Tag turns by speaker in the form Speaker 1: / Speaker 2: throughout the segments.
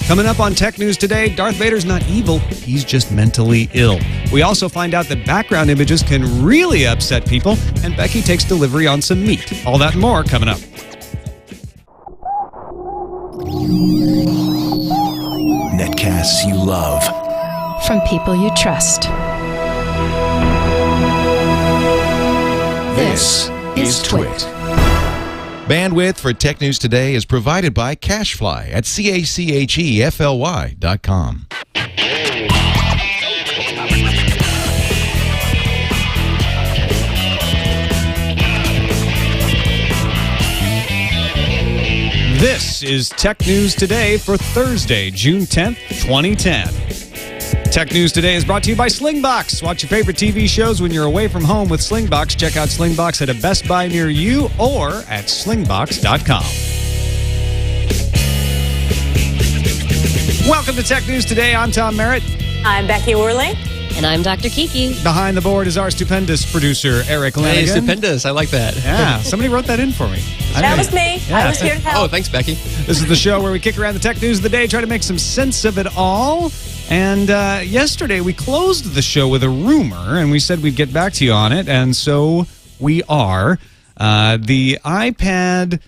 Speaker 1: Coming up on Tech News Today, Darth Vader's not evil, he's just mentally ill. We also find out that background images can really upset people, and Becky takes delivery on some meat. All that and more coming up.
Speaker 2: Netcasts you love.
Speaker 3: From people you trust.
Speaker 2: This is TWiT.
Speaker 4: Bandwidth for Tech News Today is provided by Cachefly at CACHEFLY.com.
Speaker 1: This is Tech News Today for Thursday, June 10th, 2010. Tech News Today is brought to you by Slingbox. Watch your favorite TV shows when you're away from home with Slingbox. Check out Slingbox at a Best Buy near you or at slingbox.com. Welcome to Tech News Today. I'm Tom Merritt.
Speaker 5: I'm Becky Worley.
Speaker 6: And I'm Dr. Kiki.
Speaker 1: Behind the board is our stupendous producer, Erik Lanigan.
Speaker 7: Hey, stupendous. I like that.
Speaker 1: Yeah, somebody wrote that in for me.
Speaker 5: That was me.
Speaker 1: Yeah.
Speaker 5: I was here to help.
Speaker 7: Oh, thanks, Becky.
Speaker 1: This is the show where we kick around the tech news of the day, try to make some sense of it all. And yesterday we closed the show with a rumor, and we said we'd get back to you on it, and so we are. The iPad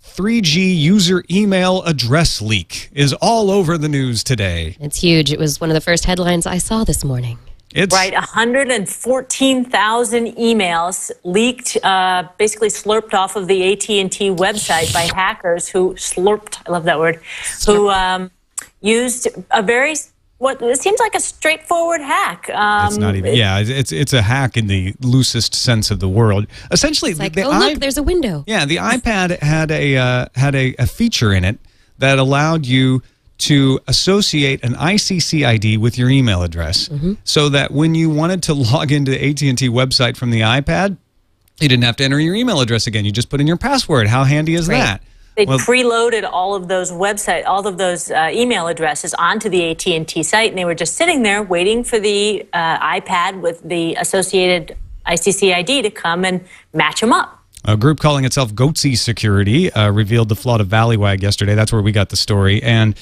Speaker 1: 3G user email address leak is all over the news today.
Speaker 6: It's huge. It was one of the first headlines I saw this morning.
Speaker 5: Right, 114,000 emails leaked, basically slurped off of the AT&T website by hackers who slurped, I love that word, who used a very, what it seems like a straightforward hack.
Speaker 1: It's not even, it's a hack in the loosest sense of the word. Essentially,
Speaker 6: it's like, look, there's a window.
Speaker 1: Yeah, the iPad had a feature in it that allowed you to associate an ICC ID with your email address, so that when you wanted to log into the AT&T website from the iPad, you didn't have to enter your email address again. You just put in your password. How handy is that?
Speaker 5: They preloaded all of those email addresses onto the AT&T site, and they were just sitting there waiting for the iPad with the associated ICC ID to come and match them up.
Speaker 1: A group calling itself Goatsy Security revealed the flaw to Valleywag yesterday. That's where we got the story. And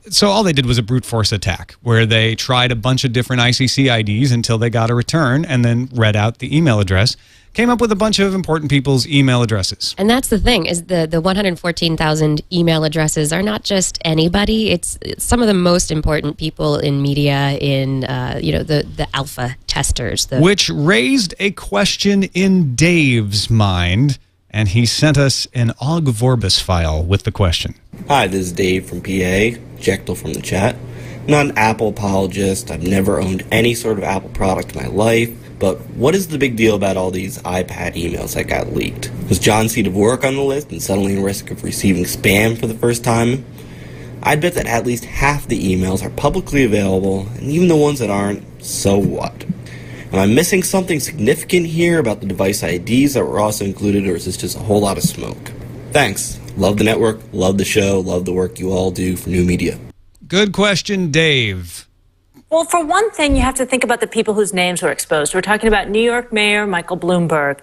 Speaker 1: so all they did was a brute force attack where they tried a bunch of different ICC IDs until they got a return and then read out the email address. Came up with a bunch of important people's email addresses. And
Speaker 6: that's the thing, is the 114,000 email addresses are not just anybody. It's some of the most important people in media, in the alpha testers.
Speaker 1: Which raised a question in Dave's mind, and he sent us an Og Vorbis file with the question.
Speaker 8: Hi, this is Dave from PA, Jekyll from the chat. I'm not an Apple apologist. I've never owned any sort of Apple product in my life. But what is the big deal about all these iPad emails that got leaked? Was John C. Dvorak on the list and suddenly in risk of receiving spam for the first time? I'd bet that at least half the emails are publicly available, and even the ones that aren't, so what? Am I missing something significant here about the device IDs that were also included, or is this just a whole lot of smoke? Thanks. Love the network, love the show, love the work you all do for new media.
Speaker 1: Good question, Dave.
Speaker 5: Well, for one thing, you have to think about the people whose names were exposed. We're talking about New York Mayor Michael Bloomberg,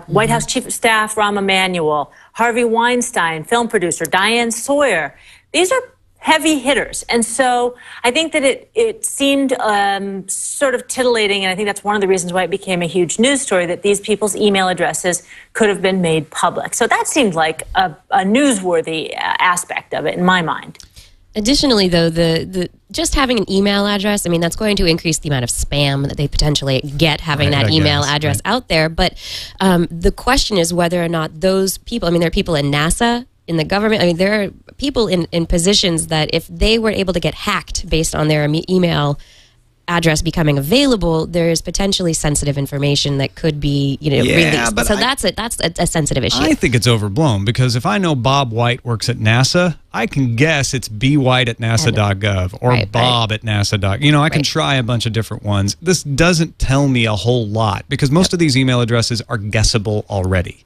Speaker 5: White House Chief of Staff Rahm Emanuel, Harvey Weinstein, film producer Diane Sawyer. These are heavy hitters. And so I think that it seemed sort of titillating, and I think that's one of the reasons why it became a huge news story, that these people's email addresses could have been made public. So that seemed like a newsworthy aspect of it in my mind.
Speaker 6: Additionally, though, the just having an email address, I mean, that's going to increase the amount of spam that they potentially get having that email address out there. But the question is whether or not those people, I mean, there are people in NASA, in the government, I mean, there are people in positions that if they were able to get hacked based on their email address becoming available, there is potentially sensitive information that could be, released. But so that's a sensitive issue.
Speaker 1: I think it's overblown, because if I know Bob White works at NASA, I can guess it's bwhite at nasa.gov or Bob at nasa.gov. I can try a bunch of different ones. This doesn't tell me a whole lot, because most of these email addresses are guessable already.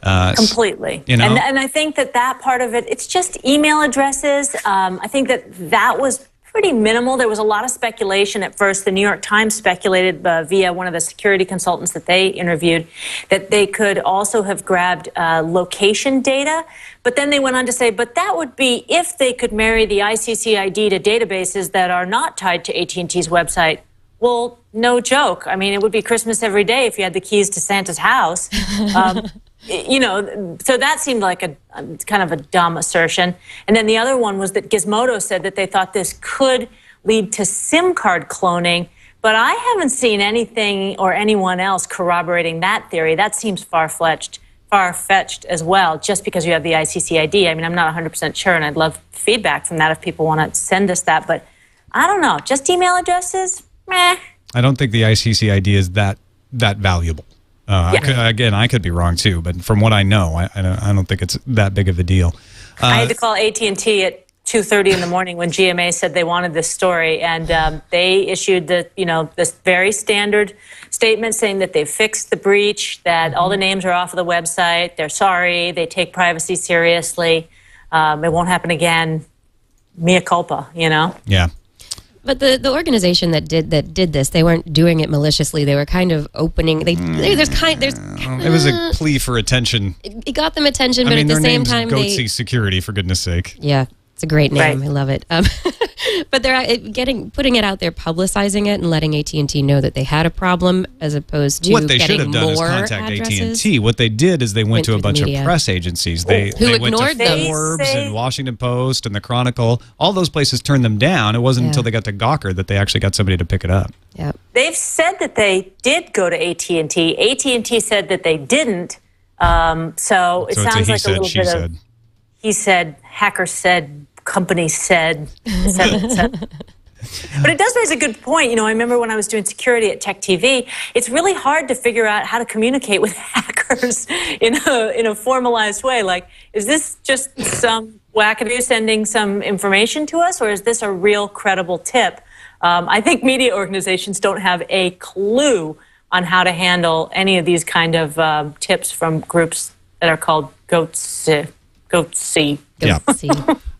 Speaker 5: Completely. And I think that part of it, it's just email addresses. I think that was pretty minimal. There was a lot of speculation at first. The New York Times speculated via one of the security consultants that they interviewed that they could also have grabbed location data. But then they went on to say, but that would be if they could marry the ICCID to databases that are not tied to AT&T's website. Well, no joke. I mean, it would be Christmas every day if you had the keys to Santa's house. You know, so that seemed like a kind of a dumb assertion. And then the other one was that Gizmodo said that they thought this could lead to SIM card cloning, but I haven't seen anything or anyone else corroborating that theory. That seems far-fetched as well, just because you have the ICCID. I mean, I'm not 100% sure, and I'd love feedback from that if people want to send us that, but I don't know. Just email addresses? Meh. I
Speaker 1: don't think the ICCID is that valuable. I could be wrong too, but from what I know, I don't think it's that big of a deal.
Speaker 5: I had to call AT&T at 2:30 in the morning when GMA said they wanted this story, and they issued this very standard statement saying that they've fixed the breach, that all the names are off of the website, they're sorry, they take privacy seriously, it won't happen again, mea culpa, you know?
Speaker 1: Yeah.
Speaker 6: But the organization that did this, they weren't doing it maliciously. They were kind of opening.
Speaker 1: It was a plea for attention.
Speaker 6: It got them attention, but at the same time,
Speaker 1: Goatsy Security, for goodness sake.
Speaker 6: Yeah, it's a great name.
Speaker 5: Right.
Speaker 6: I love it. But they're putting it out there, publicizing it, and letting AT&T know that they had a problem, as opposed to
Speaker 1: what they should
Speaker 6: getting
Speaker 1: have done is
Speaker 6: more
Speaker 1: contact
Speaker 6: addresses.
Speaker 1: AT&T. What they did is they went to a bunch of press agencies. They
Speaker 6: ignored
Speaker 1: went to
Speaker 6: them.
Speaker 1: Forbes and Washington Post and the Chronicle. All those places turned them down. It wasn't until they got to Gawker that they actually got somebody to pick it up.
Speaker 6: Yep.
Speaker 5: They've said that they did go to AT&T. AT&T said that they didn't. So it sounds like a little bit of he said, hacker said, company said, et cetera, et cetera. But it does raise a good point. You know, I remember when I was doing security at Tech TV, it's really hard to figure out how to communicate with hackers in a formalized way. Like, is this just some wackadoo sending some information to us, or is this a real credible tip? I think media organizations don't have a clue on how to handle any of these kind of tips from groups that are called Goatsy.
Speaker 1: Yeah.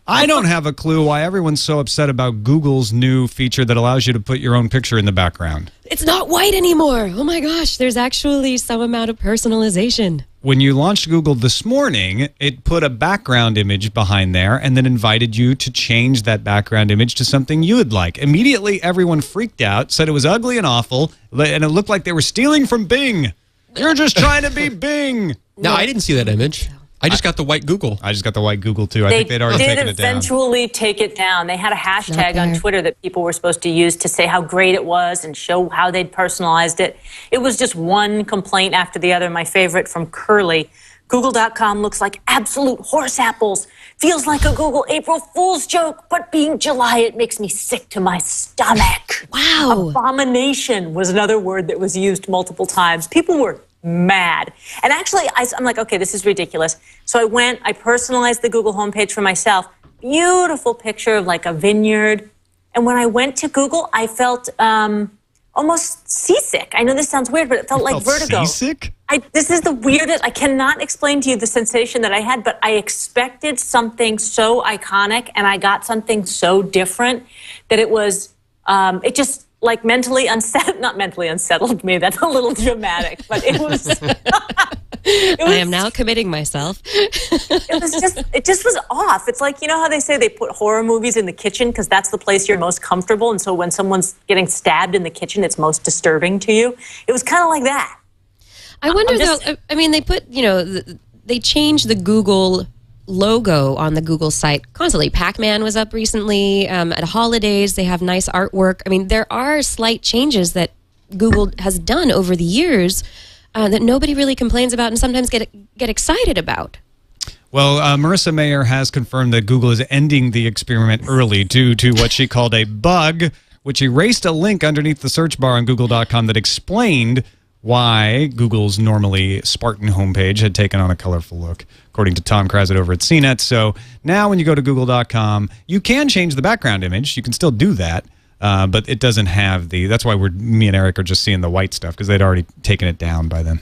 Speaker 1: I don't have a clue why everyone's so upset about Google's new feature that allows you to put your own picture in the background.
Speaker 6: It's not white anymore. Oh my gosh, there's actually some amount of personalization.
Speaker 1: When you launched Google this morning, it put a background image behind there and then invited you to change that background image to something you would like. Immediately, everyone freaked out, said it was ugly and awful, and it looked like they were stealing from Bing. You're just trying to be Bing.
Speaker 7: No, I didn't see that image. I just got the white Google.
Speaker 1: I just got the white Google, too. I think they'd already taken it down.
Speaker 5: They did eventually take it down. They had a hashtag on Twitter that people were supposed to use to say how great it was and show how they'd personalized it. It was just one complaint after the other. My favorite from Curly. Google.com looks like absolute horse apples. Feels like a Google April Fool's joke, but being July, it makes me sick to my stomach.
Speaker 6: Wow.
Speaker 5: Abomination was another word that was used multiple times. People were mad. And actually, I'm like, okay, this is ridiculous. So I personalized the Google homepage for myself. Beautiful picture of like a vineyard. And when I went to Google, I felt almost seasick. I know this sounds weird, but it felt like vertigo.
Speaker 1: Seasick?
Speaker 5: This is the weirdest. I cannot explain to you the sensation that I had, but I expected something so iconic and I got something so different that it was, it just, like not mentally unsettled me. That's a little dramatic, but it was.
Speaker 6: I am now committing myself.
Speaker 5: It just was off. It's like, you know how they say they put horror movies in the kitchen because that's the place you're most comfortable, and so when someone's getting stabbed in the kitchen, it's most disturbing to you. It was kind of like that.
Speaker 6: I wonder though. I mean, they put they changed the Google logo on the Google site constantly. Pac-Man was up recently. At holidays, they have nice artwork. I mean, there are slight changes that Google has done over the years that nobody really complains about and sometimes get excited about.
Speaker 1: Well, Marissa Mayer has confirmed that Google is ending the experiment early due to what she called a bug, which erased a link underneath the search bar on Google.com that explained why Google's normally Spartan homepage had taken on a colorful look, according to Tom Krazit over at CNET. So now when you go to Google.com, you can change the background image. You can still do that, but it doesn't have that's why me and Erik are just seeing the white stuff, because they'd already taken it down by then.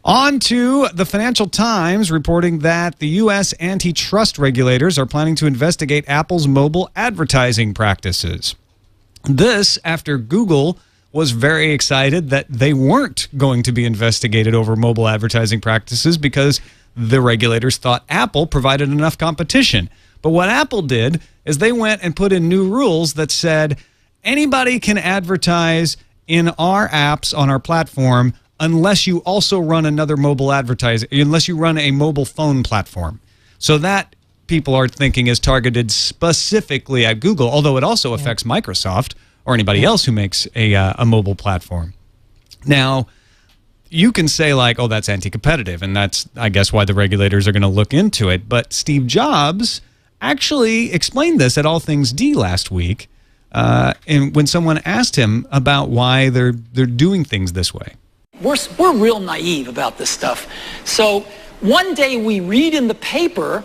Speaker 1: On to the Financial Times reporting that the U.S. antitrust regulators are planning to investigate Apple's mobile advertising practices. This after Google was very excited that they weren't going to be investigated over mobile advertising practices because the regulators thought Apple provided enough competition. But what Apple did is they went and put in new rules that said anybody can advertise in our apps on our platform unless you also run another mobile advertising, unless you run a mobile phone platform. So that people are thinking is targeted specifically at Google, although it also affects Microsoft or anybody else who makes a mobile platform. Now, you can say like, oh, that's anti-competitive, and that's, I guess, why the regulators are going to look into it. But Steve Jobs actually explained this at All Things D last week, and when someone asked him about why they're doing things this way.
Speaker 9: We're real naive about this stuff. So one day we read in the paper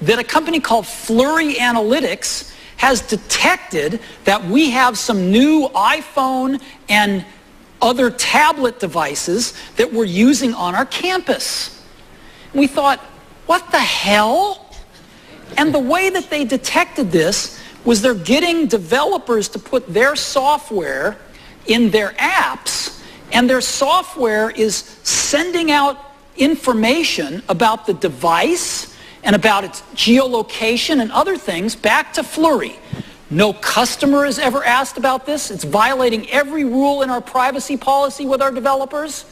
Speaker 9: that a company called Flurry Analytics has detected that we have some new iPhone and other tablet devices that we're using on our campus. We thought, what the hell? And the way that they detected this was they're getting developers to put their software in their apps, and their software is sending out information about the device and about its geolocation and other things back to Flurry. No customer has ever asked about this. It's violating every rule in our privacy policy with our developers.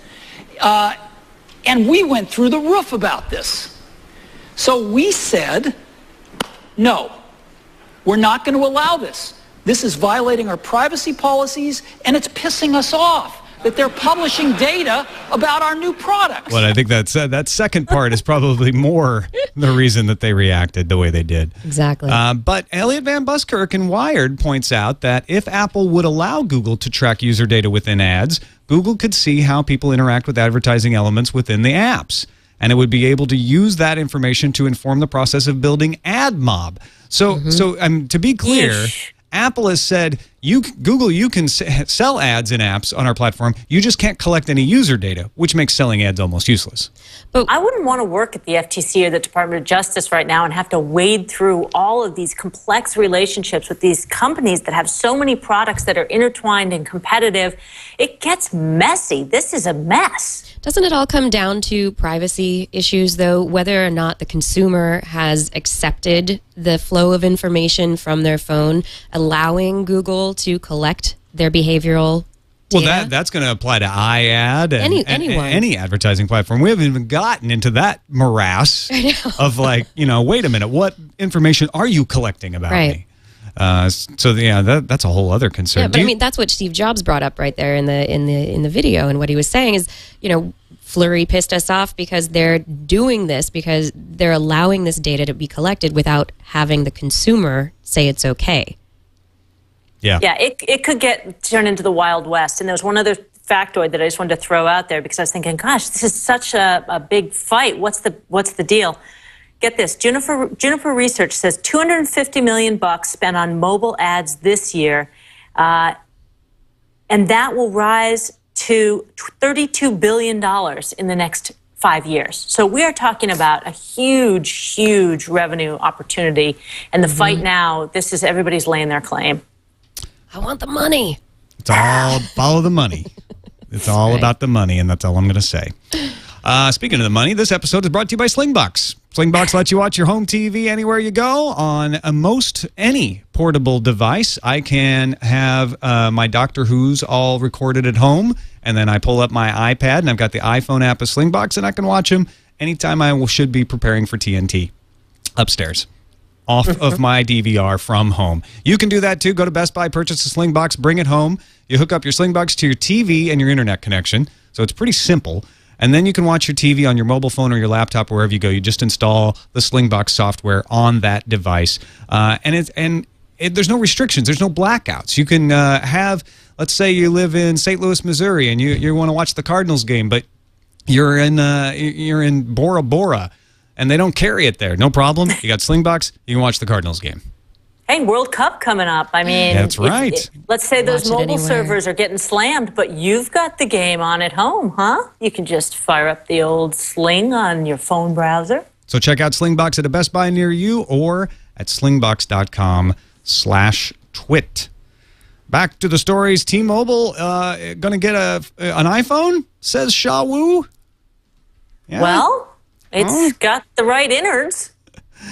Speaker 9: And we went through the roof about this. So we said, no, we're not going to allow this. This is violating our privacy policies, and it's pissing us off that they're publishing data about our new products.
Speaker 1: Well, I think that second part is probably more the reason that they reacted the way they did.
Speaker 6: Exactly.
Speaker 1: But Elliot Van Buskirk in Wired points out that if Apple would allow Google to track user data within ads, Google could see how people interact with advertising elements within the apps. And it would be able to use that information to inform the process of building AdMob. So to be clear, Apple has said, Google, you can sell ads in apps on our platform. You just can't collect any user data, which makes selling ads almost useless.
Speaker 5: But I wouldn't want to work at the FTC or the Department of Justice right now and have to wade through all of these complex relationships with these companies that have so many products that are intertwined and competitive. It gets messy. This is a mess.
Speaker 6: Doesn't it all come down to privacy issues, though, whether or not the consumer has accepted the flow of information from their phone, allowing Google to collect their behavioral data?
Speaker 1: Well, that's going to apply to iAd and
Speaker 6: anyone.
Speaker 1: Any advertising platform. We haven't even gotten into that morass of like, wait a minute, what information are you collecting about me? So yeah, that's a whole other concern.
Speaker 6: Yeah, but I mean, that's what Steve Jobs brought up right there in the video, and what he was saying is, Flurry pissed us off because they're doing this because they're allowing this data to be collected without having the consumer say it's okay.
Speaker 1: Yeah.
Speaker 5: Yeah, it could turn into the Wild West. And there was one other factoid that I just wanted to throw out there because I was thinking, gosh, this is such a big fight. What's the deal? Get this, Juniper Research says $250 million spent on mobile ads this year, and that will rise to $32 billion in the next 5 years. So we are talking about a huge, huge revenue opportunity. And the fight now, this is everybody's laying their claim.
Speaker 6: I want the money.
Speaker 1: It's all follow the money. It's all about the money, and that's all I'm going to say. Speaking of the money, this episode is brought to you by Slingbox. Slingbox lets you watch your home TV anywhere you go on most any portable device. I can have my Doctor Who's all recorded at home, and then I pull up my iPad, and I've got the iPhone app of Slingbox, and I can watch them anytime I should be preparing for TNT upstairs, off of my DVR from home. You can do that too. Go to Best Buy, purchase a Slingbox, bring it home. You hook up your Slingbox to your TV and your internet connection, so it's pretty simple. And then you can watch your TV on your mobile phone or your laptop, wherever you go. You just install the Slingbox software on that device. There's no restrictions. There's no blackouts. You can have, let's say you live in St. Louis, Missouri, and you want to watch the Cardinals game, but you're in Bora Bora, and they don't carry it there. No problem. You got Slingbox. You can watch the Cardinals game.
Speaker 5: Hey, World Cup coming up. I mean,
Speaker 1: that's right.
Speaker 5: Let's say those
Speaker 6: Watch it
Speaker 5: mobile
Speaker 6: anywhere.
Speaker 5: servers are getting slammed, but you've got the game on at home, huh? You can just fire up the old Sling on your phone browser.
Speaker 1: So check out Slingbox at a Best Buy near you or at slingbox.com/twit. Back to the stories. T-Mobile going to get an iPhone, says Sha Wu. Yeah.
Speaker 5: Well, it's got the right innards.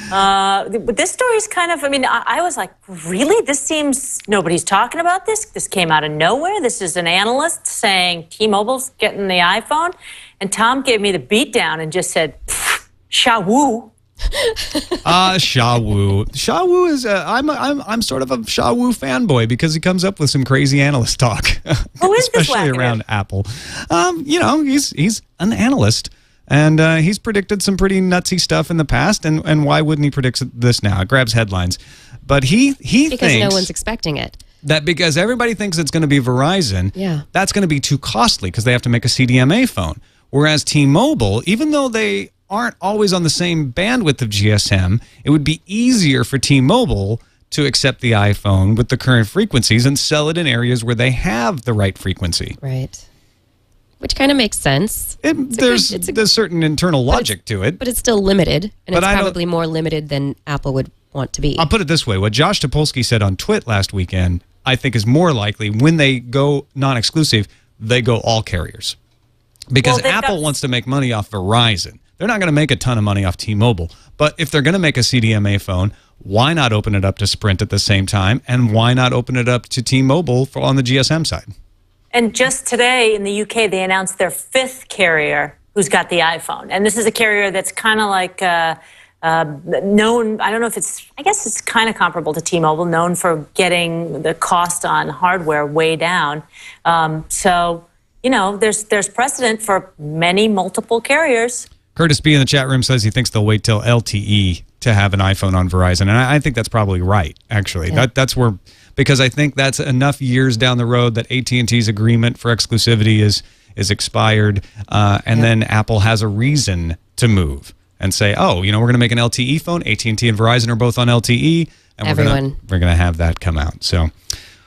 Speaker 5: But this story is kind of, I was like, really? This seems, nobody's talking about this? This came out of nowhere? This is an analyst saying T-Mobile's getting the iPhone? And Tom gave me the beatdown and just said, Sha Wu.
Speaker 1: Sha Wu. Sha Wu is, I'm sort of a Sha Wu fanboy because he comes up with some crazy analyst talk.
Speaker 5: Who is this
Speaker 1: especially
Speaker 5: wackadoodle?
Speaker 1: around Apple. He's an analyst. And he's predicted some pretty nutsy stuff in the past, and why wouldn't he predict this now? It grabs headlines. But he
Speaker 6: Because
Speaker 1: thinks
Speaker 6: no one's expecting it.
Speaker 1: that because everybody thinks it's going to be Verizon, that's going to be too costly because they have to make a CDMA phone. Whereas T-Mobile, even though they aren't always on the same bandwidth of GSM, it would be easier for T-Mobile to accept the iPhone with the current frequencies and sell it in areas where they have the right frequency.
Speaker 6: Right. Which kind of makes sense.
Speaker 1: There's certain internal logic to it.
Speaker 6: But it's still limited, and
Speaker 1: But
Speaker 6: it's
Speaker 1: I don't-
Speaker 6: probably more limited than Apple would want to be.
Speaker 1: I'll put it this way. What Josh Topolsky said on TWiT last weekend, I think is more likely when they go non-exclusive, they go all carriers. Because Apple wants to make money off Verizon. They're not going to make a ton of money off T-Mobile. But if they're going to make a CDMA phone, why not open it up to Sprint at the same time? And why not open it up to T-Mobile on the GSM side?
Speaker 5: And just today in the UK, they announced their 5th carrier who's got the iPhone. And this is a carrier that's kind of like known, I don't know if I guess it's kind of comparable to T-Mobile, known for getting the cost on hardware way down. There's precedent for multiple carriers.
Speaker 1: Curtis B in the chat room says he thinks they'll wait till LTE to have an iPhone on Verizon. And I think that's probably right, actually.
Speaker 6: Yeah.
Speaker 1: That's where... Because I think that's enough years down the road that AT&T's agreement for exclusivity is expired, and then Apple has a reason to move and say, we're going to make an LTE phone. AT&T and Verizon are both on LTE, and we're going to have that come out. So,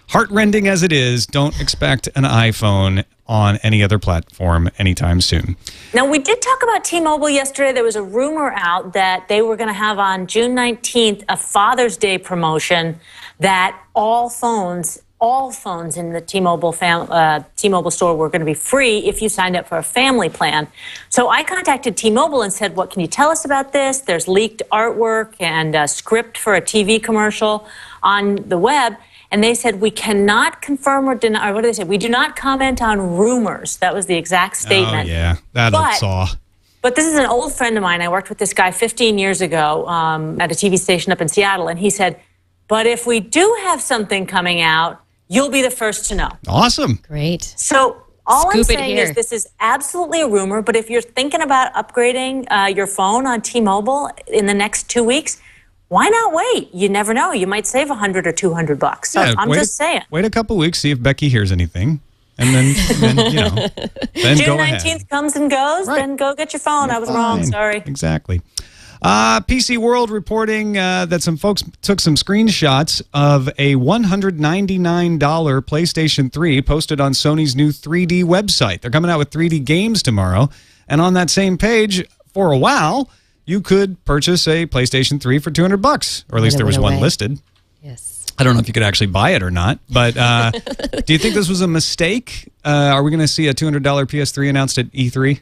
Speaker 1: heartrending as it is, don't expect an iPhone on any other platform anytime soon.
Speaker 5: Now, we did talk about T-Mobile yesterday. There was a rumor out that they were going to have on June 19th a Father's Day promotion that all phones in the T-Mobile T-Mobile store were going to be free if you signed up for a family plan. So I contacted T-Mobile and said, what can you tell us about this? There's leaked artwork and a script for a TV commercial on the web. And they said, we cannot confirm or deny, or what did they say? We do not comment on rumors. That was the exact statement.
Speaker 1: Oh, yeah. That old saw.
Speaker 5: But this is an old friend of mine. I worked with this guy 15 years ago at a TV station up in Seattle. And he said, but if we do have something coming out, you'll be the first to know.
Speaker 1: Awesome.
Speaker 6: Great.
Speaker 5: So all I'm
Speaker 6: Scoop it
Speaker 5: saying
Speaker 6: here.
Speaker 5: is this is absolutely a rumor. But if you're thinking about upgrading your phone on T-Mobile in the next 2 weeks, why not wait? You never know. You might save $100 or $200. So I'm just saying.
Speaker 1: Wait a couple weeks, see if Becky hears anything. And then then
Speaker 5: June
Speaker 1: go
Speaker 5: 19th
Speaker 1: ahead.
Speaker 5: comes and goes, then go get your phone. I was wrong. Sorry.
Speaker 1: Exactly. PC World reporting that some folks took some screenshots of a $199 PlayStation 3 posted on Sony's new 3D website. They're coming out with 3D games tomorrow. And on that same page, for a while, you could purchase a PlayStation 3 for $200, or at least there was one listed.
Speaker 6: Yes.
Speaker 1: I don't know if you could actually buy it or not, but do you think this was a mistake? Are we going to see a $200 PS3 announced at E3?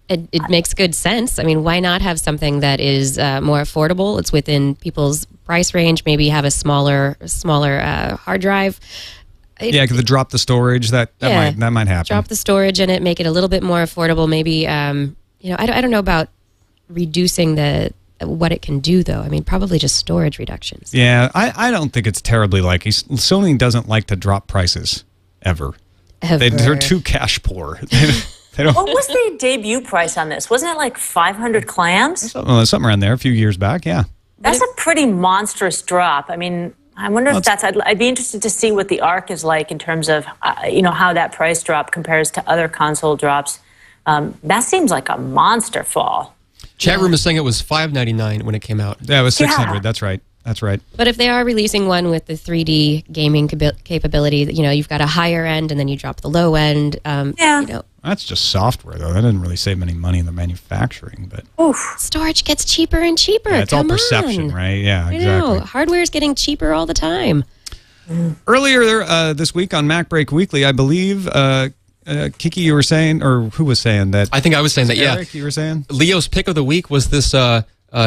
Speaker 6: It makes good sense. I mean, why not have something that is more affordable? It's within people's price range. Maybe have a smaller hard drive.
Speaker 1: Yeah, because drop the storage. That might happen.
Speaker 6: Drop the storage in it. Make it a little bit more affordable. Maybe I don't know about reducing what it can do, though. I mean, probably just storage reductions.
Speaker 1: Yeah, I don't think it's terribly likely. Sony doesn't like to drop prices ever. They're too cash poor. They don't.
Speaker 5: What was the debut price on this? Wasn't it like 500 clams?
Speaker 1: Something around there a few years back, yeah.
Speaker 5: That's a pretty monstrous drop. I mean, I wonder if I'd be interested to see what the arc is like in terms of, how that price drop compares to other console drops. That seems like a monster fall.
Speaker 7: Chat room is saying it was $5.99 when it came out.
Speaker 1: Yeah, it was $600. That's right. That's right.
Speaker 6: But if they are releasing one with the 3D gaming capability, you've got a higher end and then you drop the low end.
Speaker 1: That's just software, though. That doesn't really save any money in the manufacturing. But
Speaker 6: storage gets cheaper and cheaper.
Speaker 1: it's all perception, right? Yeah, exactly.
Speaker 6: I know. Hardware is getting cheaper all the time.
Speaker 1: Earlier this week on Mac Break Weekly, I believe, Kiki, you were saying, or who was saying that?
Speaker 7: I think I was saying that,
Speaker 1: Erik, you were saying?
Speaker 7: Leo's pick of the week was this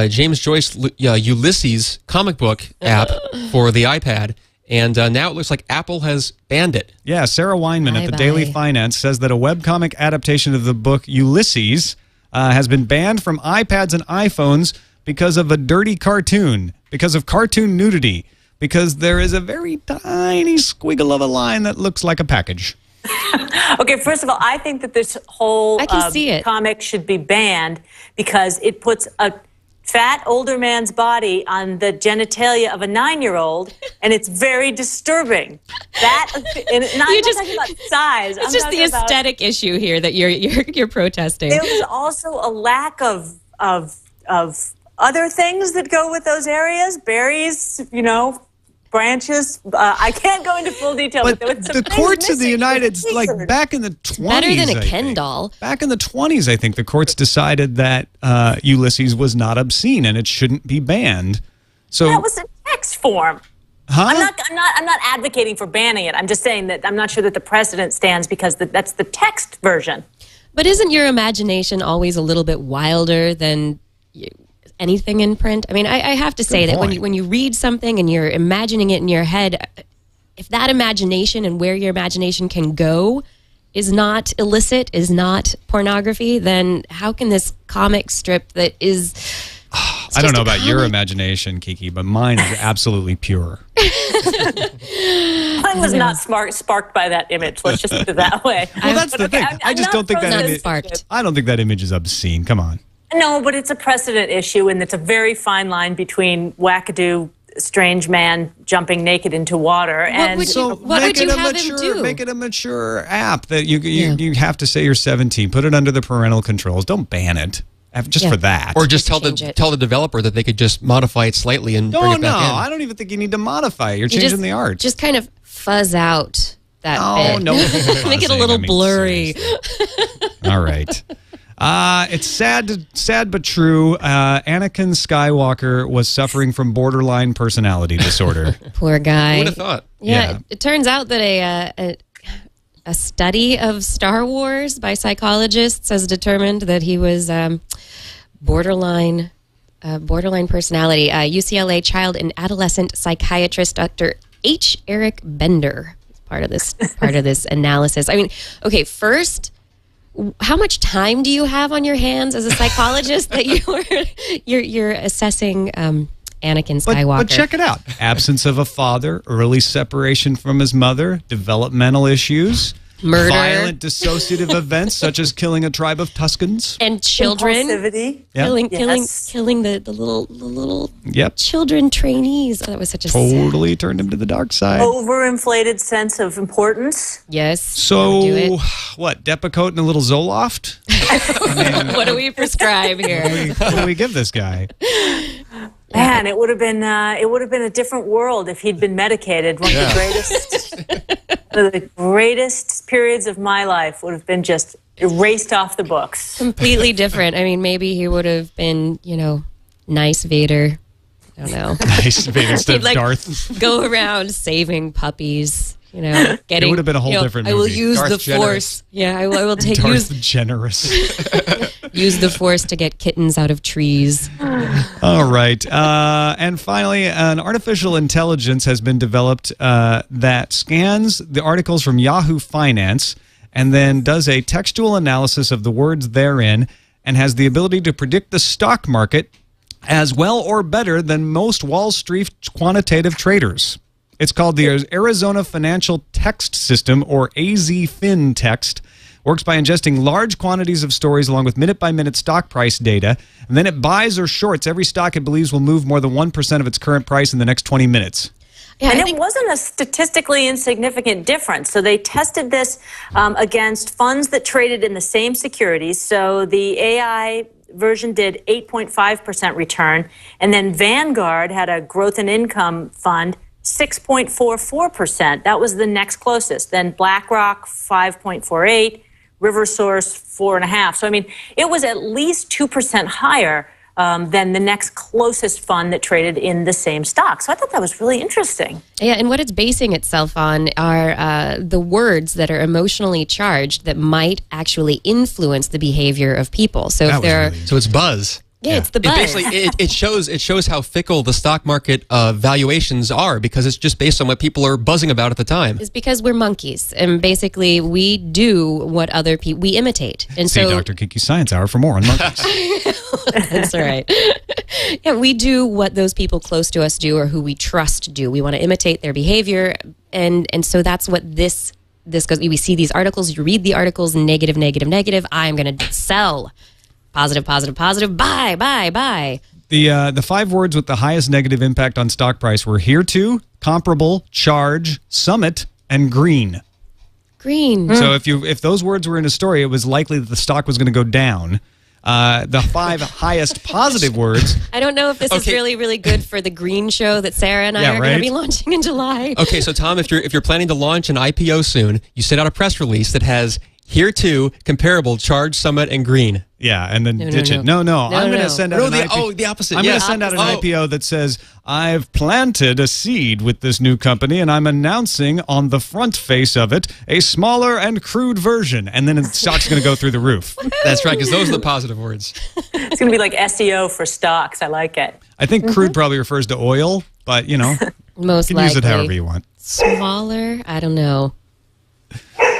Speaker 7: James Joyce Ulysses comic book app for the iPad. And now it looks like Apple has banned it.
Speaker 1: Yeah, Sarah Weinman at the Daily Finance says that a webcomic adaptation of the book Ulysses has been banned from iPads and iPhones because of a dirty cartoon, because of cartoon nudity, because there is a very tiny squiggle of a line that looks like a package.
Speaker 5: Okay, first of all, I think that this whole comic should be banned because it puts a fat older man's body on the genitalia of a 9-year-old, and it's very disturbing. I'm not talking about size.
Speaker 6: It's just the aesthetic issue here that you're protesting.
Speaker 5: There was also a lack of other things that go with those areas, berries, branches. I can't go into full detail, but there was some
Speaker 1: the courts of the United States, like back in the 20s,
Speaker 6: better than a Ken doll.
Speaker 1: Back in the 20s, I think the courts decided that Ulysses was not obscene and it shouldn't be banned. So
Speaker 5: that was in text form.
Speaker 1: Huh?
Speaker 5: I'm not advocating for banning it. I'm just saying that I'm not sure that the precedent stands because that's the text version.
Speaker 6: But isn't your imagination always a little bit wilder than anything in print? I mean, I have to say that when you read something and you're imagining it in your head, if that imagination and where your imagination can go is not illicit, is not pornography, then how can this comic strip that is...
Speaker 1: I don't know about your imagination, Kiki, but mine is absolutely pure.
Speaker 5: Mine was not sparked by that image. Let's just put it that way.
Speaker 1: Well, that's the thing. I just don't think that image... I don't think that image is obscene. Come on.
Speaker 5: No, but it's a precedent issue, and it's a very fine line between wackadoo, strange man jumping naked into water.
Speaker 6: What would you have him do?
Speaker 1: Make it a mature app that you have to say you're 17. Put it under the parental controls. Don't ban it. Just for that.
Speaker 7: Or just tell the developer that they could just modify it slightly and bring it back in.
Speaker 1: I don't even think you need to modify it. You're changing the art.
Speaker 6: Just kind of fuzz out that bit.
Speaker 1: No.
Speaker 6: Make it a little blurry.
Speaker 1: All right. It's sad but true. Anakin Skywalker was suffering from borderline personality disorder.
Speaker 6: Poor guy.
Speaker 7: Who would have thought?
Speaker 6: Yeah. It turns out that a study of Star Wars by psychologists has determined that he was borderline personality. UCLA child and adolescent psychiatrist Dr. H. Erik Bender is part of this analysis. I mean, okay, first, how much time do you have on your hands as a psychologist that you're assessing Anakin Skywalker?
Speaker 1: But check it out. Absence of a father, early separation from his mother, developmental issues,
Speaker 6: murder,
Speaker 1: violent dissociative events such as killing a tribe of Tuscans,
Speaker 6: and children,
Speaker 5: impulsivity,
Speaker 6: killing the little children trainees. Oh, that was such a
Speaker 1: totally turned him to the dark side.
Speaker 5: Overinflated sense of importance.
Speaker 6: Yes.
Speaker 1: So what? Depakote and a little Zoloft?
Speaker 6: What do we prescribe here?
Speaker 1: What do we give this guy?
Speaker 5: Man, it would have been a different world if he'd been medicated. One of the greatest periods of my life would have been just erased off the books.
Speaker 6: Completely different. I mean, maybe he would have been, nice Vader. I don't know.
Speaker 1: Nice Vader instead of Darth.
Speaker 6: Go around saving puppies.
Speaker 1: It would have been a whole different movie.
Speaker 6: I will use
Speaker 7: Darth
Speaker 6: the
Speaker 7: Generous.
Speaker 6: Force. Yeah, I will take
Speaker 1: Darth Generous.
Speaker 6: use the Force to get kittens out of trees.
Speaker 1: All right. And finally, an artificial intelligence has been developed that scans the articles from Yahoo Finance and then does a textual analysis of the words therein and has the ability to predict the stock market as well or better than most Wall Street quantitative traders. It's called the Arizona Financial Text System, or AZFin Text. Works by ingesting large quantities of stories along with minute-by-minute stock price data, and then it buys or shorts every stock it believes will move more than 1% of its current price in the next 20 minutes.
Speaker 5: Yeah, and it wasn't a statistically insignificant difference. So they tested this against funds that traded in the same securities. So the AI version did 8.5% return. And then Vanguard had a growth and income fund, 6.44%. That was the next closest. Then BlackRock, 5.48%. RiverSource, 4.5%. So, I mean, it was at least 2% higher than the next closest fund that traded in the same stock. So I thought that was really interesting.
Speaker 6: Yeah, and what it's basing itself on are the words that are emotionally charged that might actually influence the behavior of people. So if they're
Speaker 7: so it's buzz.
Speaker 6: Yeah, it's the buzz.
Speaker 7: It shows how fickle the stock market valuations are because it's just based on what people are buzzing about at the time.
Speaker 6: It's because we're monkeys, and basically we do what other people we imitate. And
Speaker 1: see Dr. Kiki's Science Hour for more on monkeys.
Speaker 6: That's right. Yeah, we do what those people close to us do or who we trust do. We want to imitate their behavior, and so that's what this goes. We see these articles. You read the articles. Negative, negative, negative. I'm going to sell. Positive, positive, positive. Buy, buy, buy.
Speaker 1: The 5 words with the highest negative impact on stock price were here to, comparable, charge, summit, and green.
Speaker 6: Green.
Speaker 1: So if those words were in a story, it was likely that the stock was going to go down. The 5 highest positive words.
Speaker 6: I don't know if this is really, really good for the green show that Sarah and I are going to be launching in July.
Speaker 7: Okay, so Tom, if you're planning to launch an IPO soon, you send out a press release that has here to, comparable, charge, summit, and green.
Speaker 1: Yeah, and then ditch it. No. I'm going to send out
Speaker 7: the opposite.
Speaker 1: I'm going to send out an IPO that says, I've planted a seed with this new company, and I'm announcing on the front face of it a smaller and crude version. And then the stock's going to go through the roof.
Speaker 7: That's right, because those are the positive words.
Speaker 5: It's going to be like SEO for stocks. I like it.
Speaker 1: I think crude probably refers to oil, but, you know,
Speaker 6: most
Speaker 1: you can
Speaker 6: likely.
Speaker 1: use it however you want.
Speaker 6: Smaller? I don't know.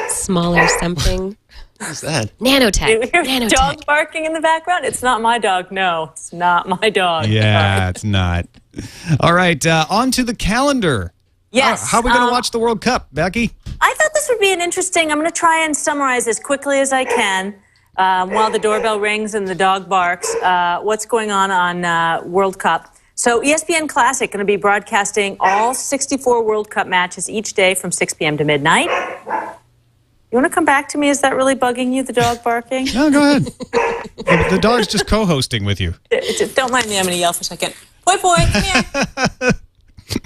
Speaker 6: Smaller something.
Speaker 7: What's that?
Speaker 6: Nanotech.
Speaker 5: Nanotech. Dog barking in the background? It's not my dog. No, it's not my dog.
Speaker 1: Yeah, it's not. All right, on to the calendar.
Speaker 5: Yes.
Speaker 1: How are we going to watch the World Cup, Becky?
Speaker 5: I thought this would be an interesting, I'm going to try and summarize as quickly as I can while the doorbell rings and the dog barks, what's going on World Cup. So ESPN Classic going to be broadcasting all 64 World Cup matches each day from 6 p.m. to midnight. You want to come back to me? Is that really bugging you, the dog barking?
Speaker 1: No, go ahead. The dog's just co-hosting with you.
Speaker 5: Don't mind me. I'm going to yell for a second. Boy, come here.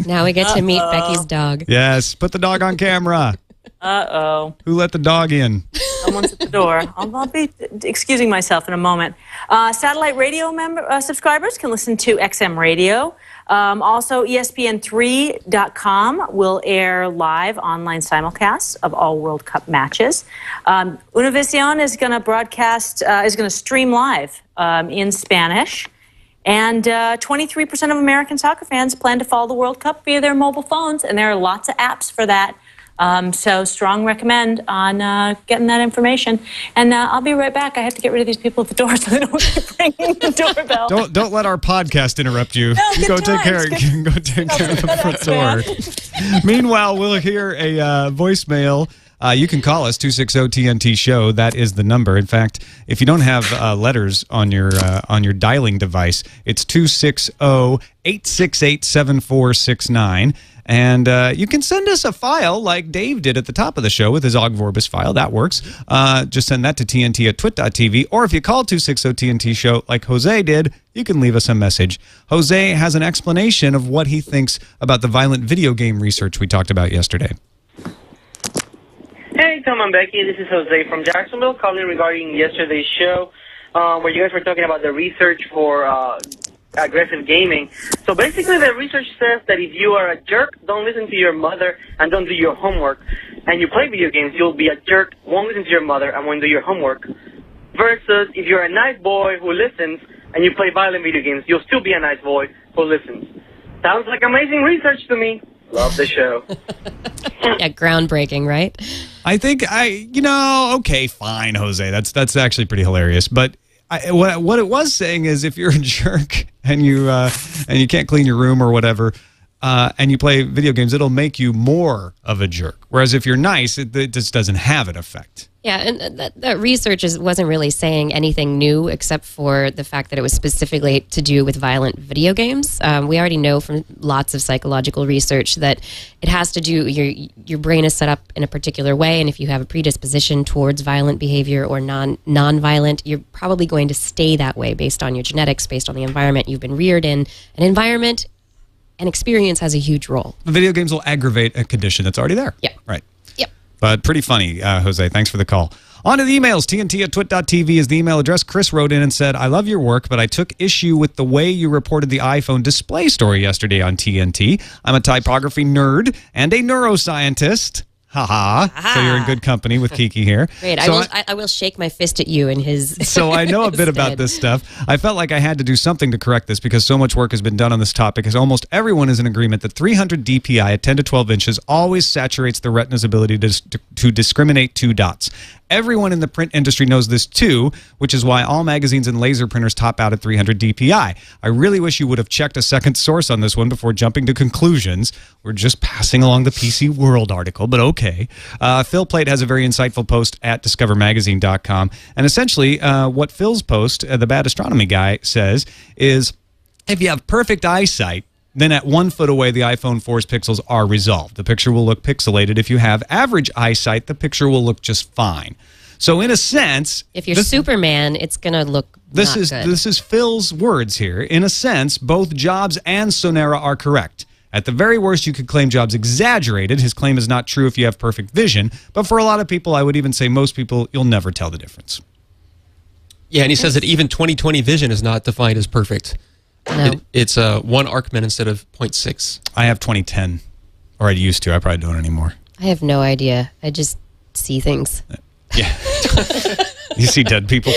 Speaker 6: Now we get to meet Becky's dog.
Speaker 1: Yes, put the dog on camera.
Speaker 5: Uh-oh.
Speaker 1: Who let the dog in?
Speaker 5: Someone's at the door. I'll be excusing myself in a moment. Satellite radio subscribers can listen to XM Radio. Also, ESPN3.com will air live online simulcasts of all World Cup matches. Univision is going to broadcast, is going to stream live in Spanish. And 23% of American soccer fans plan to follow the World Cup via their mobile phones, and there are lots of apps for that. So strong recommend on getting that information. And I'll be right back. I have to get rid of these people at the door so they don't keep ringing the doorbell.
Speaker 1: Don't let our podcast interrupt you.
Speaker 5: No,
Speaker 1: you go take care of the front door. Meanwhile, we'll hear a voicemail. You can call us 260-TNT-SHOW. That is the number. In fact, if you don't have letters on your dialing device, it's 260-868-7469. And you can send us a file like Dave did at the top of the show with his Og Vorbis file. That works. Just send that to TNT@twit.tv. Or if you call 260-TNT-SHOW like Jose did, you can leave us a message. Jose has an explanation of what he thinks about the violent video game research we talked about yesterday.
Speaker 10: Hey, Tom and Becky. This is Jose from Jacksonville calling regarding yesterday's show where you guys were talking about the research for aggressive gaming. So basically the research says that if you are a jerk, don't listen to your mother and don't do your homework. And you play video games, you'll be a jerk, won't listen to your mother and won't do your homework. Versus if you're a nice boy who listens and you play violent video games, you'll still be a nice boy who listens. Sounds like amazing research to me. Love the show.
Speaker 6: Yeah, groundbreaking, right?
Speaker 1: I think okay, fine, Jose. That's actually pretty hilarious. But what it was saying is if you're a jerk and you can't clean your room or whatever, and you play video games, it'll make you more of a jerk. Whereas if you're nice, it just doesn't have an effect.
Speaker 6: Yeah, and that research wasn't really saying anything new except for the fact that it was specifically to do with violent video games. We already know from lots of psychological research that it has to do, your brain is set up in a particular way, and if you have a predisposition towards violent behavior or non-violent, you're probably going to stay that way based on your genetics, based on the environment you've been reared in. An environment and experience has a huge role.
Speaker 1: The video games will aggravate a condition that's already there.
Speaker 6: Yeah.
Speaker 1: Right.
Speaker 6: Yep.
Speaker 1: But pretty funny, Jose. Thanks for the call. On to the emails. TNT@twit.tv is the email address. Chris wrote in and said, I love your work, but I took issue with the way you reported the iPhone display story yesterday on TNT. I'm a typography nerd and a neuroscientist. Ha-ha. So you're in good company with Kiki here.
Speaker 6: Great.
Speaker 1: So
Speaker 6: I will shake my fist at you in his
Speaker 1: So I know a bit about this stuff. I felt like I had to do something to correct this because so much work has been done on this topic, as almost everyone is in agreement that 300 dpi at 10 to 12 inches always saturates the retina's ability to discriminate two dots. Everyone in the print industry knows this too, which is why all magazines and laser printers top out at 300 dpi. I really wish you would have checked a second source on this one before jumping to conclusions. We're just passing along the PC World article, but okay. Phil Plate has a very insightful post at discovermagazine.com, and essentially what Phil's post, the Bad Astronomy guy, says is if you have perfect eyesight, then at 1 foot away, the iPhone 4's pixels are resolved. The picture will look pixelated. If you have average eyesight, the picture will look just fine. So in a sense...
Speaker 6: If you're Superman, it's going to look not good.
Speaker 1: This is Phil's words here. In a sense, both Jobs and Sonera are correct. At the very worst, you could claim Jobs exaggerated. His claim is not true if you have perfect vision. But for a lot of people, I would even say most people, you'll never tell the difference.
Speaker 7: Yeah, and he says that even 20/20 vision is not defined as perfect.
Speaker 6: No.
Speaker 7: It's 1 Arcman instead of 0.6.
Speaker 1: I have 20/10, or I used to. I probably don't anymore.
Speaker 6: I have no idea. I just see things.
Speaker 1: Yeah. You see dead people?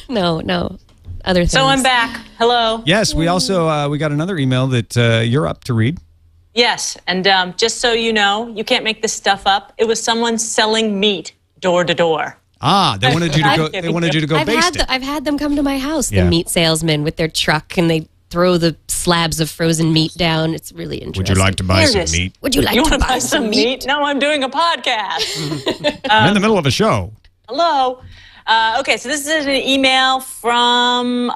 Speaker 6: No. Other things.
Speaker 5: So I'm back. Hello.
Speaker 1: Yes, we also we got another email that you're up to read.
Speaker 5: Yes, and just so you know, you can't make this stuff up. It was someone selling meat door to door.
Speaker 1: Ah, they wanted you to go. They wanted you to go baste it.
Speaker 6: I've had them come to my house.
Speaker 1: Yeah.
Speaker 6: The meat salesman with their truck, and they throw the slabs of frozen meat down. It's really interesting.
Speaker 1: Would you like to buy some meat?
Speaker 6: Would you like to buy some meat?
Speaker 5: No, I'm doing a podcast.
Speaker 1: I'm in the middle of a show.
Speaker 5: Hello. Okay, so this is an email from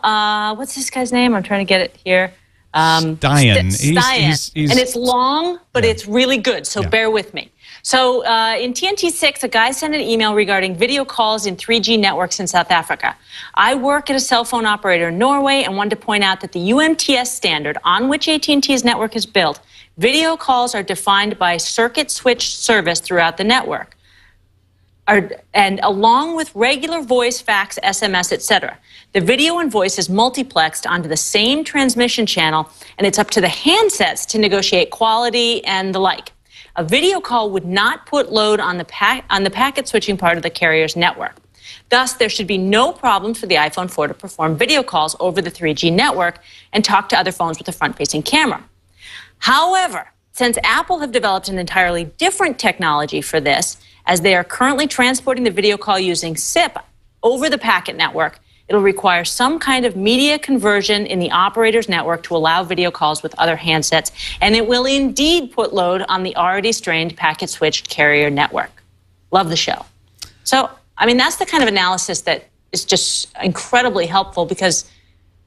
Speaker 5: what's this guy's name? I'm trying to get it here.
Speaker 1: Stein.
Speaker 5: Stein. And it's long, but it's really good, so bear with me. So in TNT6, a guy sent an email regarding video calls in 3G networks in South Africa. I work at a cell phone operator in Norway and wanted to point out that the UMTS standard on which AT&T's network is built, video calls are defined by circuit switch service throughout the network. And along with regular voice, fax, SMS, etc. The video and voice is multiplexed onto the same transmission channel, and it's up to the handsets to negotiate quality and the like. A video call would not put load on the packet switching part of the carrier's network. Thus, there should be no problem for the iPhone 4 to perform video calls over the 3G network and talk to other phones with a front-facing camera. However, since Apple have developed an entirely different technology for this, as they are currently transporting the video call using SIP over the packet network, it'll require some kind of media conversion in the operator's network to allow video calls with other handsets, and it will indeed put load on the already strained packet-switched carrier network. Love the show. So, I mean, that's the kind of analysis that is just incredibly helpful because,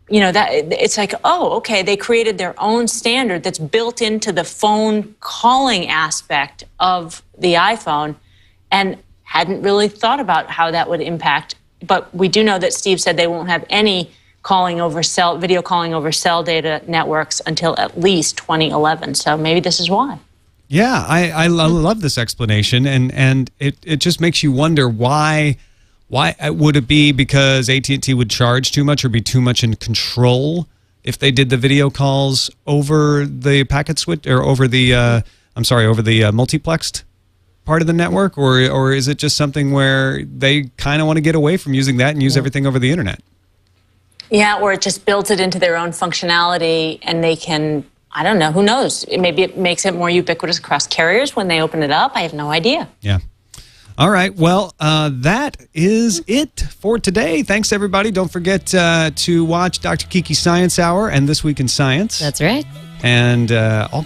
Speaker 5: you know, that it's like, oh, okay, they created their own standard that's built into the phone calling aspect of the iPhone and hadn't really thought about how that would impact. But we do know that Steve said they won't have any video calling over cell data networks until at least 2011. So maybe this is why.
Speaker 1: Yeah, I love this explanation, and it just makes you wonder why would it be because AT&T would charge too much or be too much in control if they did the video calls over the packet switch or over the over the multiplexed part of the network, or is it just something where they kind of want to get away from using that and use everything over the internet?
Speaker 5: Yeah, or it just builds it into their own functionality and they can, I don't know, who knows? Maybe it makes it more ubiquitous across carriers when they open it up. I have no idea.
Speaker 1: Yeah. All right. Well, that is it for today. Thanks, everybody. Don't forget to watch Dr. Kiki's Science Hour and This Week in Science.
Speaker 6: That's right.
Speaker 1: And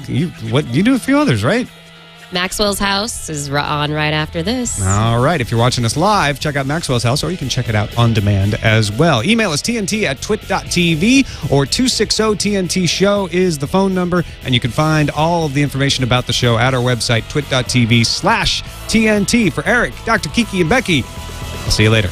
Speaker 1: you do a few others, right?
Speaker 6: Maxwell's House is on right after this.
Speaker 1: All right. If you're watching us live, check out Maxwell's House, or you can check it out on demand as well. Email us TNT@twit.tv, or 260-TNT Show is the phone number. And you can find all of the information about the show at our website, twit.tv/TNT. For Erik, Dr. Kiki, and Becky, I'll see you later.